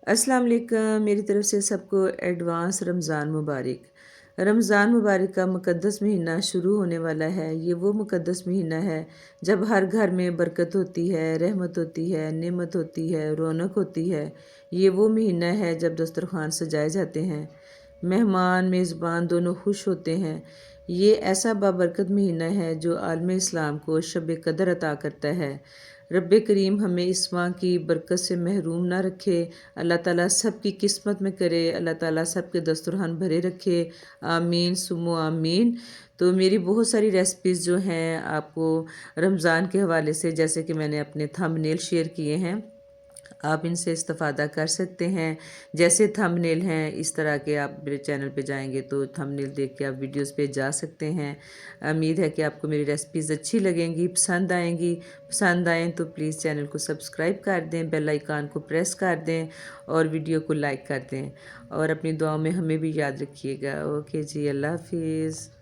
अस्सलाम वालेकुम। मेरी तरफ से सबको एडवांस रमज़ान मुबारक। रमज़ान मुबारक का मुक़द्दस महीना शुरू होने वाला है। ये वो मुक़द्दस महीना है जब हर घर में बरकत होती है, रहमत होती है, नेमत होती है, रौनक होती है। ये वो महीना है जब दस्तरख़्वान सजाए जाते हैं, मेहमान मेज़बान दोनों खुश होते हैं। ये ऐसा बाबरकत महीना है जो आलम इस्लाम को शब कदर अता करता है। रब करीम हमें इस माह की बरकत से महरूम ना रखे। अल्लाह ताला सब की किस्मत में करे, अल्लाह ताला सब के दस्तरखान भरे रखे। आमीन सुम्मा आमीन। तो मेरी बहुत सारी रेसिपीज़ जो हैं आपको रमज़ान के हवाले से, जैसे कि मैंने अपने थंबनेल शेयर किए हैं, आप इनसे इस्तेफ़ादा कर सकते हैं। जैसे थंबनेल हैं इस तरह के, आप मेरे चैनल पे जाएंगे तो थंबनेल देख के आप वीडियोस पे जा सकते हैं। उम्मीद है कि आपको मेरी रेसिपीज़ अच्छी लगेंगी, पसंद आएंगी। पसंद आएँ तो प्लीज़ चैनल को सब्सक्राइब कर दें, बेल आइकन को प्रेस कर दें और वीडियो को लाइक कर दें, और अपनी दुआओं में हमें भी याद रखिएगा। ओके जी, अल्लाह हाफिज़।